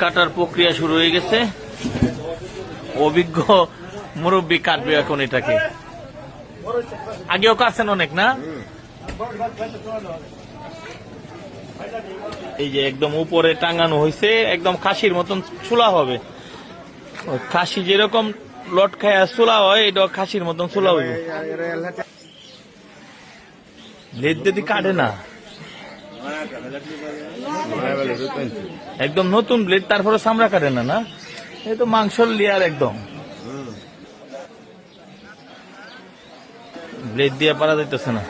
কাটার প্রক্রিয়া শুরু হয়ে গেছে। অভিজ্ঞ মুরব্বী কাটবে এখন এটাকে। আগেও কাটছেন অনেক না? এই যে একদম উপরে টাঙানো হয়েছে, একদম খাসির মতন চুলা হবে। খাসি যেরকম লট খায় চুলা হয়, এটা খাসির মতন চুলা হবে। লেদ যদি কাটে না, একদম নতুন ব্লেড, তারপরে চামড়া কাটে না। না, এই তো মাংসর লেয়ার একদম ব্লেড দিয়ে পারা যাইতেছে না।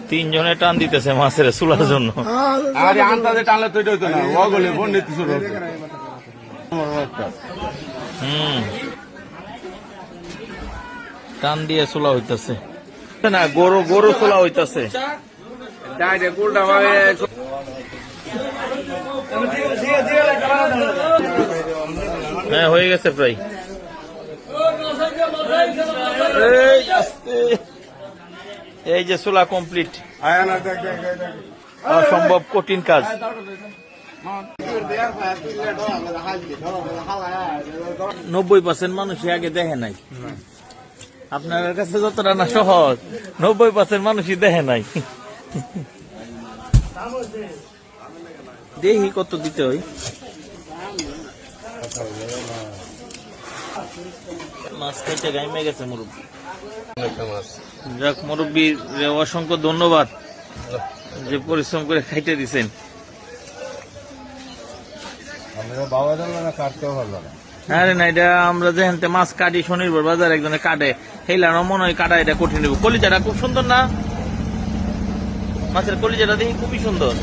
3 জনে টান দিতেছে মাছের চুলার জন্য। টান দিয়ে চুলা হইতেছে না, গরু চুলা হইতেছে। হ্যাঁ, হয়ে গেছে প্রায়। এই যে চুলা কমপ্লিট। অসম্ভব কঠিন কাজ। 90% মানুষই আগে দেখে নাই। আপনার কাছে যতটা না সহজ, 90% মানুষই দেখে নাই। দেখি কত দিতে হয়। মাছ খাইতে গাইমে গেছে মুরব্বী। যাক, মুরব্বী অসংখ্য ধন্যবাদ যে পরিশ্রম করে খাইতে দিচ্ছেন। আরে না, এটা আমরা যেখান থেকে মাছ কাটি শনিবার বাজার একজনে কাটে, হেলার মনে হয় কাটা এটা কঠিন। কলিজাটা খুব সুন্দর না, মাছের কলিজাটা দেখি খুবই সুন্দর।